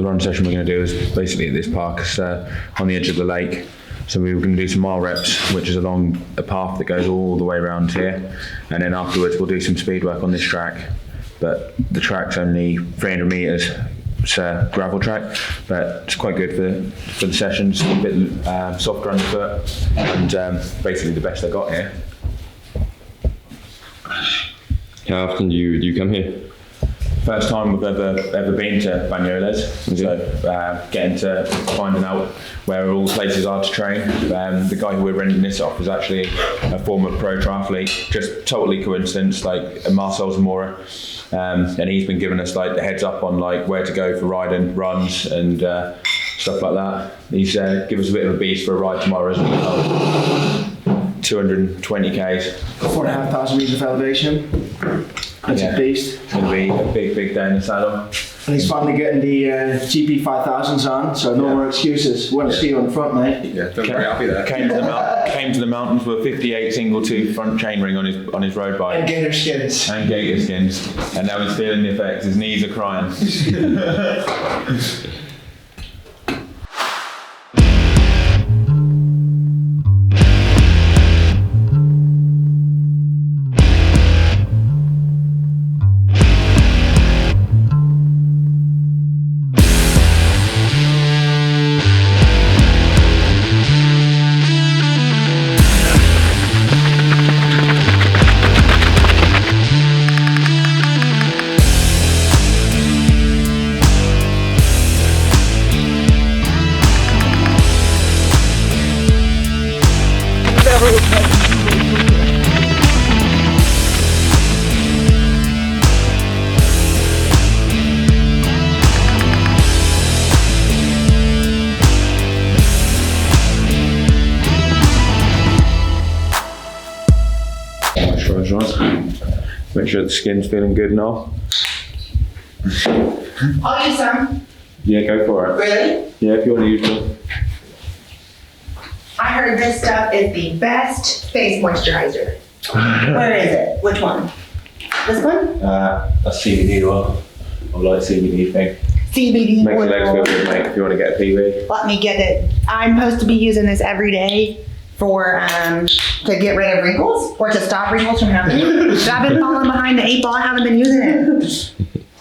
the run session we're going to do is basically at this park. It's on the edge of the lake. So we were going to do some mile reps, which is along a path that goes all the way around here. And then afterwards we'll do some speed work on this track. But the track's only 300 metres. It's a gravel track, but it's quite good for the sessions. A bit softer underfoot, and basically the best I got here. How often do you come here? First time we've ever been to Banyoles, so getting to finding out where all the places are to train. The guy who we're renting this off is actually a former pro triathlete, just totally coincidence, like Marcel Zamora, and he's been giving us like the heads up on like where to go for riding, runs and stuff like that. He's give us a bit of a beast for a ride tomorrow as well. 220 k's. 4,500 meters of elevation. That's a beast. It's going to be a big day in the saddle. And he's finally getting the GP 5000s on, so no more excuses. Want to see you on the front, mate. Yeah, don't worry, I'll be there. Came to the mountains with a 58 single tooth front chainring on his road bike. And gator skins. And gator skins. And now he's feeling the effects. His knees are crying. Make sure the skin's feeling good and all. I'll use some. Yeah, go for it. Really? Yeah, if you want to use them. I heard this stuff is the best face moisturizer. Where is it? Which one? This one? That's CBD oil. I like CBD thing. CBD Makes oil. your legs feel good, mate, if you want to get a PB. Let me get it. I'm supposed to be using this every day for to get rid of wrinkles or to stop wrinkles from happening. So I've been falling behind the 8 ball. I haven't been using it.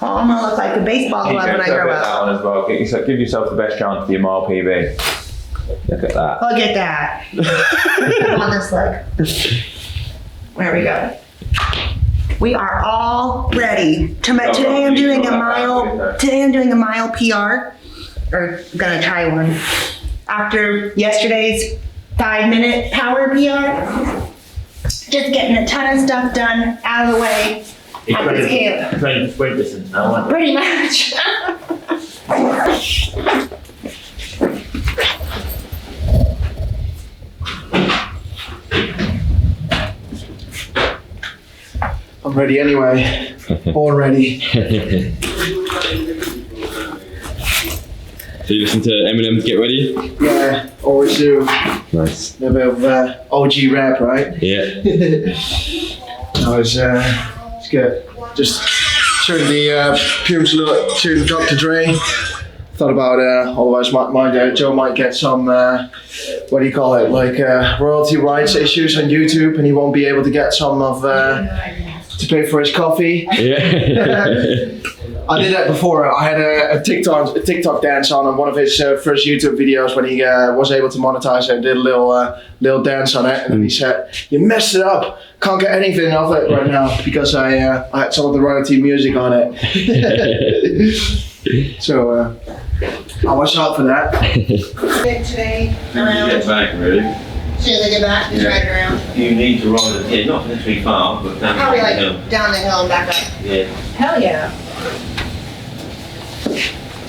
Oh, I'm gonna look like a baseball glove when I grow up. That one as well. Give yourself the best chance for your mile PB. Look at that. Look at that. On this leg. There we go. We are all ready. Today I'm doing a mile. Today I'm doing a mile PR, or gonna try one. After yesterday's 5-minute power PR, just getting a ton of stuff done out of the way at this camp. Training sprint distance now, aren't Pretty much. I'm ready anyway. All ready. So you listen to Eminem to get ready? Yeah, always do. Nice. A bit of OG rap, right? Yeah. No, it's good. Just showing the Pumes look to Dr. Dre. Thought about otherwise Joe might get some what do you call it, like royalty rights issues on YouTube, and he won't be able to get some of to pay for his coffee. Yeah. I did that before. I had a TikTok dance on one of his first YouTube videos when he was able to monetize it, and did a little dance on it, and then he said, "You messed it up. Can't get anything of it right now because I had some of the royalty music on it." So I'll watch out for that. Today you? When you get back, really. As soon as I get back, just ride around. You need to ride it, not necessarily far, but down Probably the like hill. down the hill and back up. Yeah. Hell yeah.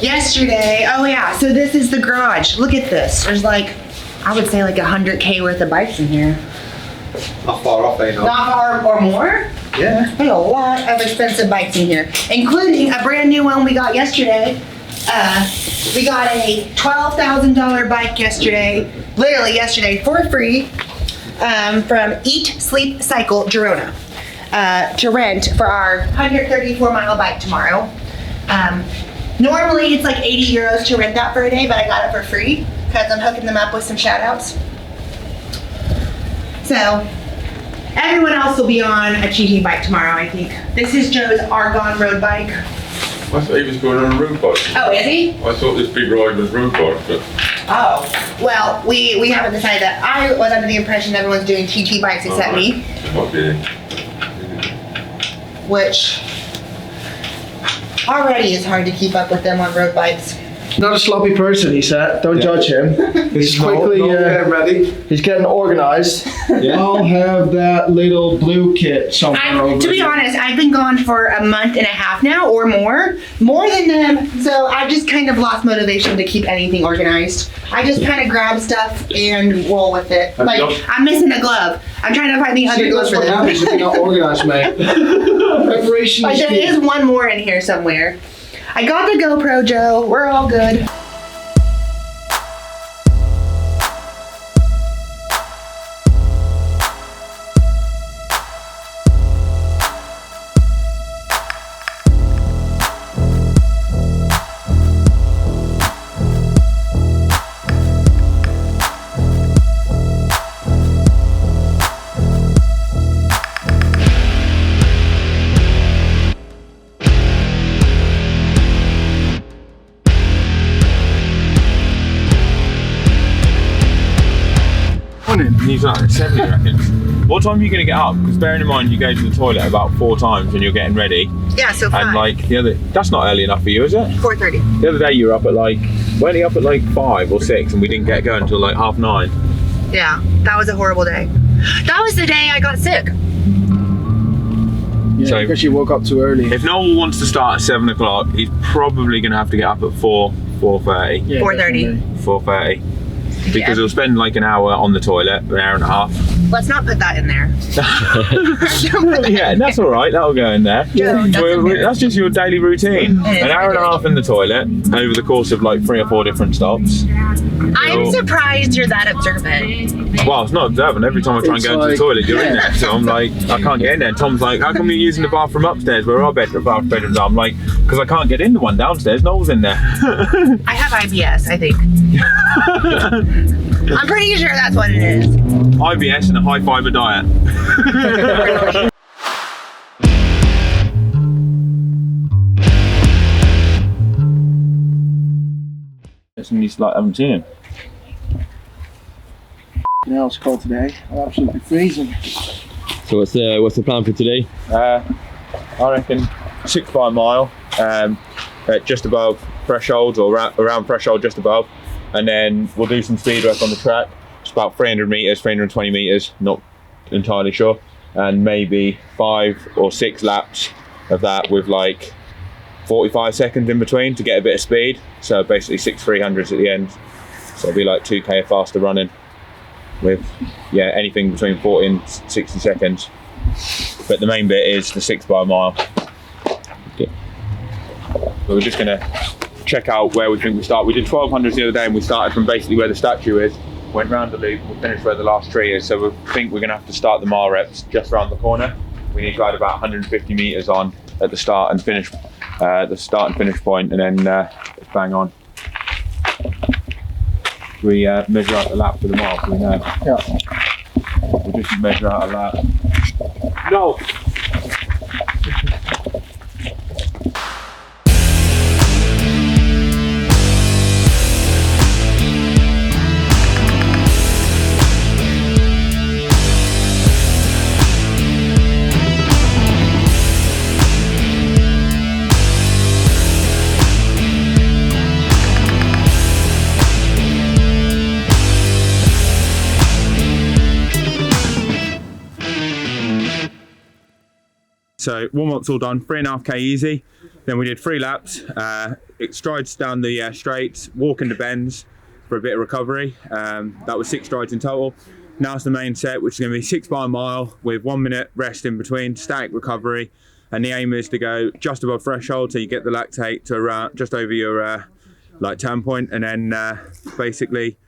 Yesterday, oh yeah, so this is the garage. Look at this. There's like, I would say like 100K worth of bikes in here. Not far off, they know. Not far or more? Yeah. There's a lot of expensive bikes in here, including a brand new one we got yesterday. We got a $12,000 bike yesterday, literally yesterday, for free, from Eat, Sleep, Cycle, Girona, to rent for our 134 mile bike tomorrow. Normally it's like 80 euros to rent that for a day, but I got it for free because I'm hooking them up with some shout outs. So everyone else will be on a cheeky bike tomorrow, I think. This is Joe's Argon road bike. I thought he was going on a road bike. Oh, is he? I thought this big ride was road bike, but Oh, well, we haven't decided that. I was under the impression everyone's doing TT bikes except me, it might be. which already is hard to keep up with them on road bikes. Not a sloppy person, he said. Don't judge him. He's quickly, ready. he's getting organized. I'll have that little blue kit somewhere over To be here. honest, I've been gone for a month and a half now or more than them. So I've just kind of lost motivation to keep anything organized. I just kind of grab stuff and roll with it. Like, I'm missing a glove. I'm trying to find the other See, glove that's for what them. happens if you're not organized, mate. Preparation But is there key. is one more in here somewhere. I got the GoPro, Joe. We're all good. He's like 70, I reckon. What time are you going to get up? Because bearing in mind you go to the toilet about 4 times when you're getting ready. Yeah, so And like that's not early enough for you, is it? 4:30. The other day you were up at like, weren't you up at like 5 or 6 and we didn't get going until like 9:30? Yeah, that was a horrible day. That was the day I got sick. Yeah, So- because you woke up too early. If Noel wants to start at 7 o'clock, he's probably going to have to get up at 4:30. Yeah, 4:30. definitely. 4:30. Because Yeah. he'll spend like an hour on the toilet, an hour and a half. Let's not put that in there. Yeah, that's all right. That'll go in there. Joe, that's in there. That's just your daily routine. It is An hour and a my half in the toilet over the course of like 3 or 4 different stops. I'm surprised you're that observant. Well, it's not observant. Every time I try and go into the It's toilet, you're in there. So I'm like, I can't get in there. Tom's like, how come you're using the bathroom upstairs where our bedrooms are? I'm like, because I can't get in the one downstairs. Noel's in there. I have IBS, I think. I'm pretty sure that's what it is. IBS and a high fibre diet. And he's like, I haven't seen him. You know, it's cold today. I'm absolutely freezing. So what's the plan for today? I reckon 6 by a mile, at just above thresholds or around threshold, just above, and then we'll do some speed work on the track. It's about 300 meters, 320 meters, not entirely sure, and maybe 5 or 6 laps of that with like 45 seconds in between to get a bit of speed. So basically 6 300s at the end. So it'll be like 2k faster running with anything between 40 and 60 seconds. But the main bit is the 6 by a mile. Okay. So we're just gonna check out where we think we start. We did 1200s the other day and we started from basically where the statue is, went round the loop, we finished where the last tree is. So we think we're gonna have to start the mile reps just around the corner. We need to add about 150 meters on at the start and finish, the start and finish point, and then it's bang on. We measure out the lap for the mile, so we know. Yeah. We'll just measure out a lap. No! So warm-up's all done, 3.5k easy. Then we did 3 laps, it strides down the straights, walk into bends for a bit of recovery. That was 6 strides in total. Now it's the main set, which is going to be 6 by a mile with 1 minute rest in between, static recovery. And the aim is to go just above threshold, so you get the lactate to around just over your like turn point, and then basically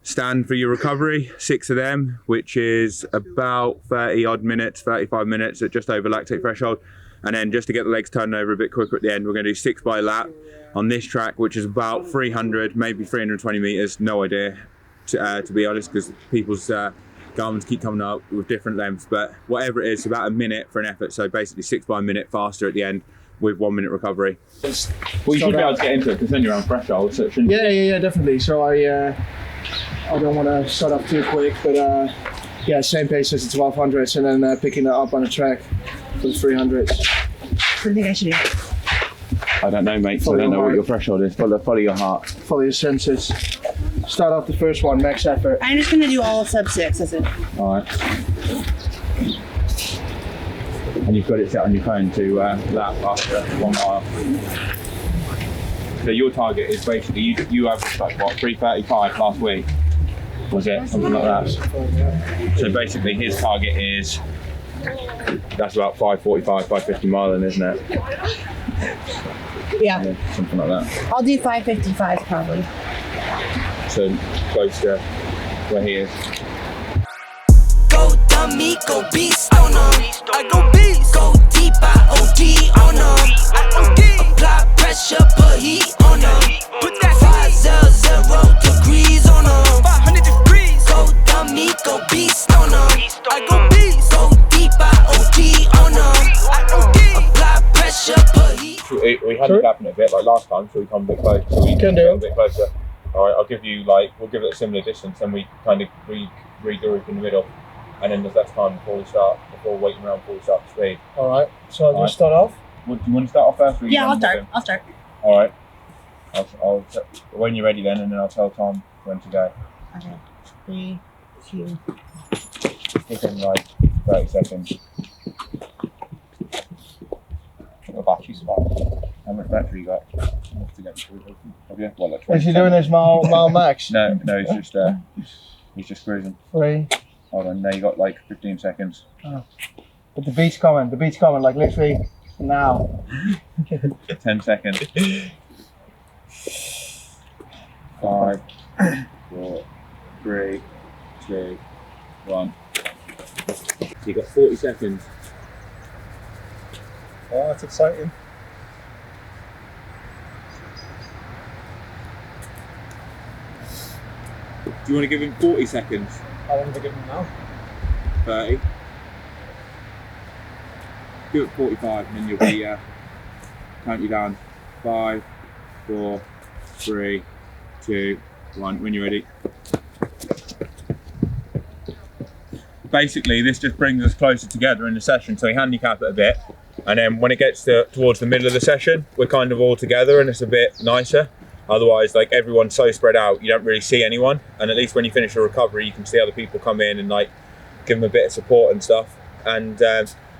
stand for your recovery, 6 of them, which is about 30 odd minutes, 35 minutes at just over lactate threshold. And then just to get the legs turning over a bit quicker at the end, we're going to do 6 by lap on this track, which is about 300, maybe 320 meters, no idea, to be honest, because people's Garmin's keep coming up with different lengths, but whatever it is, about a minute for an effort. So basically 6 by a minute faster at the end with 1 minute recovery. Well, you should be able to get into it because then you're on threshold, so it shouldn't. Yeah, definitely. So I don't want to start off too quick, but yeah, same pace as the 1200s, and then picking it up on the track for the 300s. What do you think I should do? I don't know, mate. So I don't know what your threshold is. Follow your heart. Follow your senses. Start off the first one, max effort. I'm just gonna do all sub 6, that's it. All right. And you've got it set on your phone to lap after 1 mile. So your target is basically, you averaged like what, 3:35 last week? Was it? Something like that. So basically his target is, that's about 5:45, 5:50 miling, isn't it? Yeah. Something like that. I'll do 5:55 probably. So close to where he is. Go dummy, go beast on them. I go beast. Go deep, I OD on them. I OD. Apply pressure, put heat on them. Put that 500 degrees on them. 500 degrees. Go dummy, go beast on them. I go beast. Go deep, I OD on them. I OD. Apply pressure, put heat. We handicap it a bit like last time, so we come a bit closer. So we can do. A bit closer. All right, I'll give you we'll give it a similar distance, and we kind of regroup in the middle, and then there's less time before waiting around before we start the speed. All right. So I'll just start off. Do you want to start off first? Or Yeah, I'll start. All right. I'll when you're ready then, and then I'll tell Tom when to go. Okay. 3, 2. Within like 30 seconds. What battery spot? How much battery you got? Enough to get through. Have you? Well, like 20 Is he doing his mile max? No, he's just cruising. 3. Hold on, now you got like 15 seconds. Oh. But the beat's coming, like literally now. 10 seconds. 5, 4, 3, 2, 1. You got 40 seconds. Oh, that's exciting. Do you want to give him 40 seconds? How long do I give him now? 30. Do it 45 and then you'll be count you down. 5, 4, 3, 2, 1. When you're ready. Basically, this just brings us closer together in the session, so we handicap it a bit, and then when it gets towards the middle of the session, we're kind of all together and it's a bit nicer. Otherwise, like, everyone's so spread out, you don't really see anyone, and at least when you finish a recovery, you can see other people come in and like give them a bit of support and stuff. And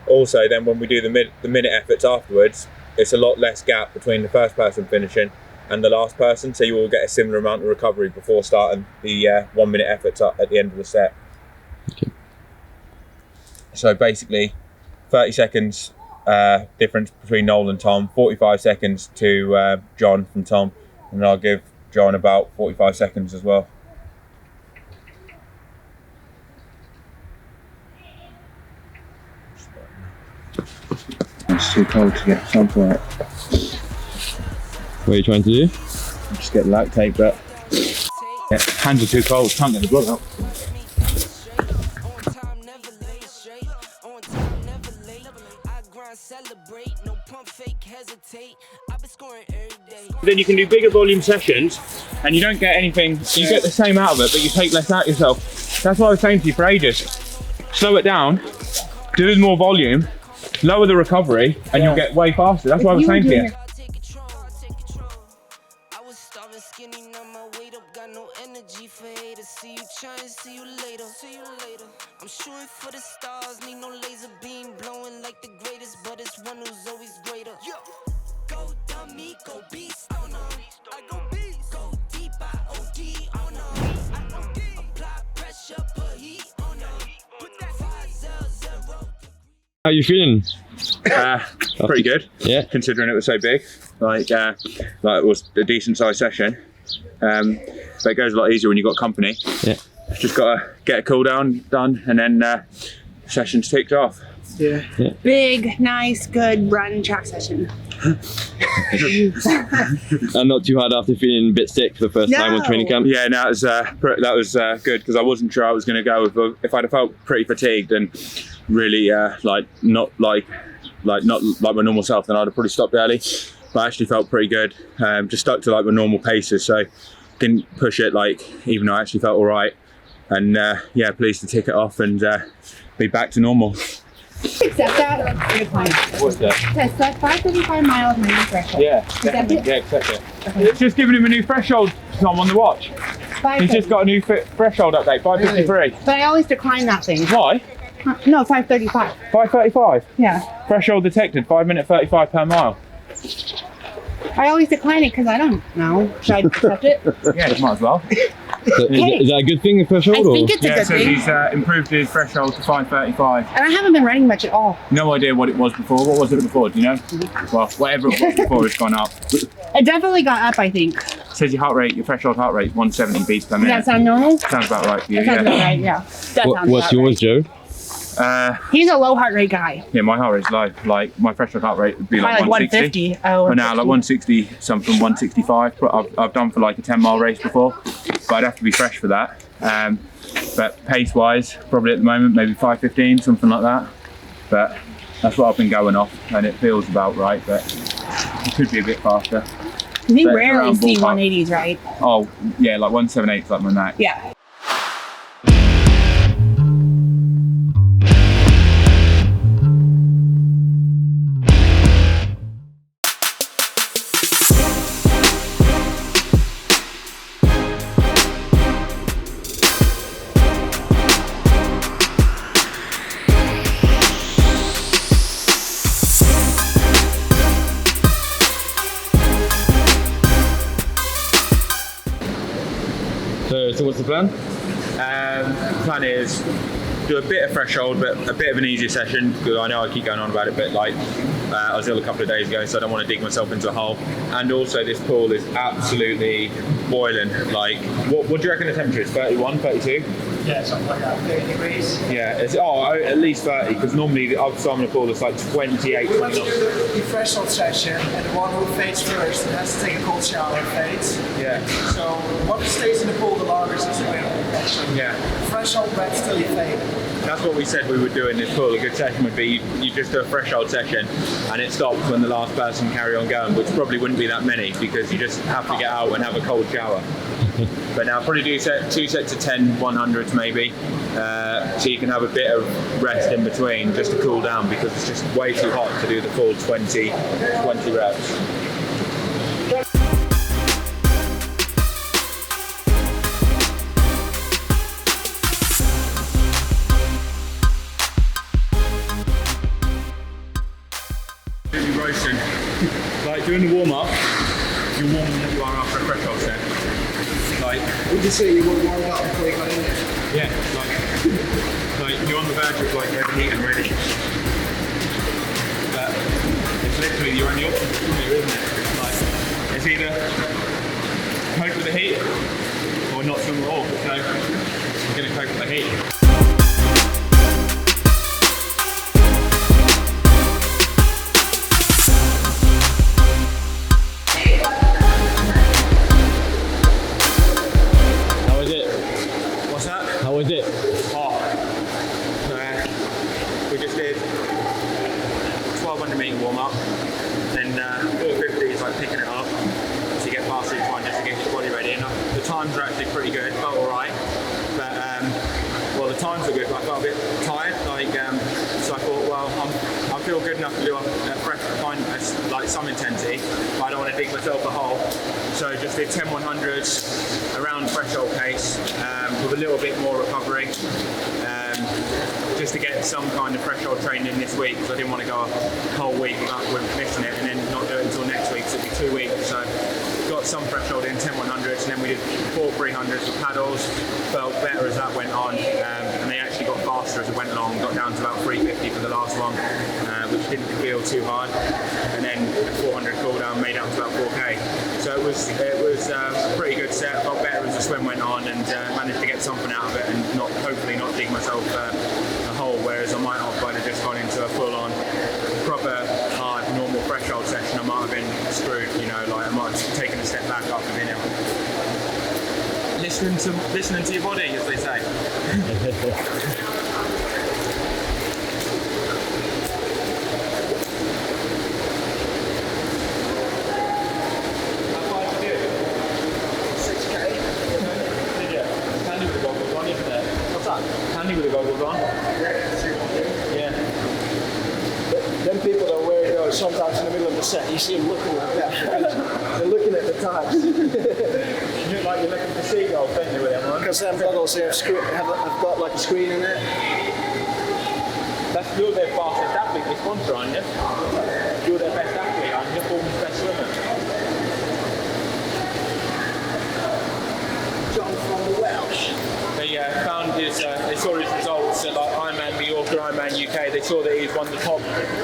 also then when we do the minute efforts afterwards, it's a lot less gap between the first person finishing and the last person, so you all get a similar amount of recovery before starting the 1 minute efforts at the end of the set. Okay. So basically 30 seconds difference between Noel and Tom, 45 seconds to John from Tom, and I'll give John about 45 seconds as well. It's too cold to get Tom for it. What are you trying to do? Just get lactate, but yeah, hands are too cold, can't get the blood out. Then you can do bigger volume sessions and you don't get anything, you get the same out of it, but you take less out yourself. That's what I was saying to you for ages. Slow it down, do more volume, lower the recovery, and you'll get way faster. That's what I was saying to you. I'm shooting for the stars, need no laser beam blowing like the greatest, but it's one who's always greater. Go dummy, go beast on them. I go beast. Go deep, I OD on them. I OD. Apply pressure, put heat on them. Put that 500. How you feeling? Pretty good. Yeah. Considering it was so big, like it was a decent sized session. But it goes a lot easier when you've got company. Yeah. Just got to get a cool down done, and then session's ticked off. Yeah. Big, nice, good run track session. And not too hard after feeling a bit sick for the first time on training camp? Yeah, no, that was good because I wasn't sure I was going to go. If I'd have felt pretty fatigued and really not like my normal self, then I'd have probably stopped early. But I actually felt pretty good. Just stuck to like my normal paces, so didn't push it even though I actually felt all right. And yeah, pleased to tick it off and be back to normal. Accept that or decline it? What's that? It's like 535 miles my new threshold. Yeah, Accept it? yeah, accept it. It's just giving him a new threshold time on the watch. He's just got a new threshold update, 553. But I always decline that thing. Why? No, 535. 535? Yeah. Threshold detected, 5 minute 35 per mile. I always decline it because I don't know. Should I accept it? Yeah, you might as well. So is that a good thing, the threshold? I think it's a Yeah, good so thing. he's improved his threshold to 535. And I haven't been running much at all. No idea what it was before. What was it before? Do you know? Well, whatever it was before has gone up. It definitely got up, I think. Says your threshold heart rate, 170 beats per Does minute. that sound normal? Sounds about right for you. That sounds about Yeah. right, yeah. That sounds What's about yours, Joe? He's a low heart rate guy. Yeah, my heart rate's low. Like my threshold heart rate would be like Probably like 160. 150. Oh, But now like 160 something, 165. But I've done for like a 10-mile race before, but I'd have to be fresh for that. But pace-wise, probably at the moment maybe 5:15, something like that. But that's what I've been going off, and it feels about right. But it could be a bit faster. We But rarely around see ballpark. 180s, right? Oh yeah, like 178 is like my max. Yeah. So what's the plan? Plan is do a bit of threshold, but a bit of an easier session. Because I know I keep going on about it, but like I was ill a couple of days ago, so I don't want to dig myself into a hole. And also, this pool is absolutely boiling. Like, what do you reckon the temperature is? 31, 32? Yeah, something like that. 30 degrees. Yeah, it's at least 30. Because normally the other side of the pool is like 28, We went to 29. do the threshold session, and the one who fades first has to take a cold shower and fades. Yeah, So what stays in the pool the longest is the winner. Actually, yeah. threshold breath till you fade. That's what we said we would do in this pool. A good session would be you just do a threshold session and it stops when the last person carry on going, which probably wouldn't be that many because you just have to get out and have a cold shower. But now probably do two sets of 10 100s maybe, so you can have a bit of rest in between just to cool down because it's just way too hot to do the full 20 reps. Roasting. Like during the warm up, you're warming up you are after a threshold set. Like, Would you say you were warmed up before you got in there? yeah, like you're on the verge of like overheating ready. But it's literally your only option from here, isn't it? Like, it's either cope with the heat or not swim at all. So I'm gonna cope with the heat. How was it? What's that? How was it? Oh, we just did 1200 metre warm up, then 450 is like picking it up, so you get past each one just to get your body ready. And the times are actually pretty good, felt alright, but well the times were good, but I felt a bit tired, so I thought, well, I feel good enough to do a fresh kind of like some intensity, but I don't want to dig myself a hole. So just did 10 100s around threshold pace with a little bit more recovery, just to get some kind of threshold training in this week because I didn't want to go a whole week with missing it and then not do it until next week, so it'd be 2 weeks. So got some threshold in, 10 100s, and then we did 4 300s with paddles, felt better as that went on, and they actually got faster as it went along, got down to about 350 for the last one, which didn't feel too hard, and then 400 cool down made up to about 4k. So it was a pretty good set, felt better as the swim went on, and managed to get something out of it and hopefully not dig myself a hole, whereas I might have if I'd have just gone into back after being ill. Listening to your body, as they say. Handy with the goggles on, isn't it? What's that? Handy with the goggles on. Yeah. Them people that wear those sometimes in the middle of the set, you see them looking like that. They're looking at the times. You look like you're looking for seagulls, don't you, with them on? Because them goggles have got like a screen in it. You're their fastest athlete, they sponsor, aren't you? You're their best athlete, aren't you? Former's best swimmer. John from the Welsh. They found his, they saw his results at like Ironman New York or Ironman UK. They saw that he's one of the top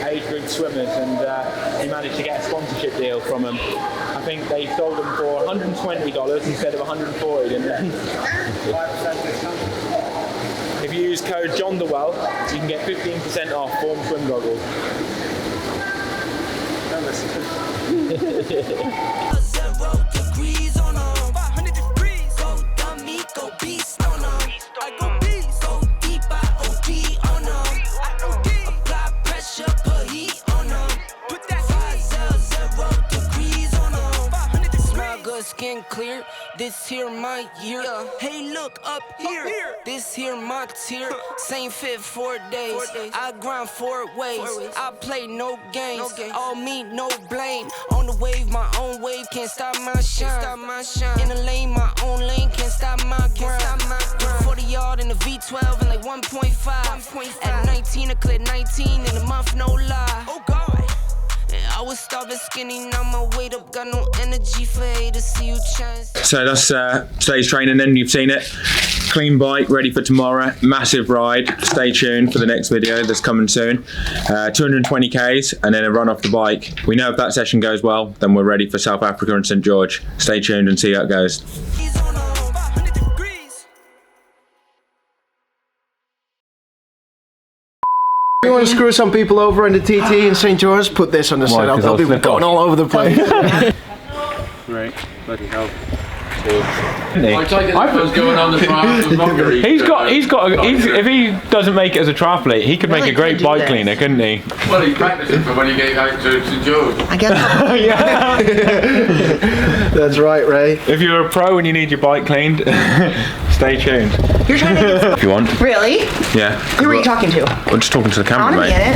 age group swimmers, and he managed to get a sponsorship deal from them. I think they sold him for $120 instead of $140, didn't they? If you use code JohnTheWell, you can get 15% off Form swim goggles. 0 degrees on 500 degrees. Go dummy, go beast on I go beast. Go deep, I OD on apply pressure, put heat on put that 0 degrees on 500 degrees. Smell good, skin clear. This here my year. Hey, look up here. This here my tier. Same fit 4 days. I grind 4 ways. I play no games. All me, no blame. On the wave, my own wave. Can't stop my shine. In the lane, my own lane. Can't stop my grind. 40 yard in the V12 and like 1.5. At 19, I cleared 19 in a month, no lie. Oh God. I was starving skinny, now my weight up, got no energy for haters, see you chance. So that's today's training then, you've seen it. Clean bike, ready for tomorrow, massive ride. Stay tuned for the next video that's coming soon. 220 Ks and then a run off the bike. We know if that session goes well, then we're ready for South Africa and St. George. Stay tuned and see how it goes. If you want to screw some people over in the TT in St. George, put this on the setup. They'll be going all over the place. Right, bloody hell. I take it what's going on the triathlon. If he doesn't make it as a triathlete, he could make a great bike cleaner, couldn't he? Well, he's practicing for when you get out to St. George. I guess. Yeah. That's right, Ray. If you're a pro and you need your bike cleaned, stay tuned. You're trying to get If you want. Really? Yeah. Who are you talking to? I'm just talking to the I camera, want to mate. get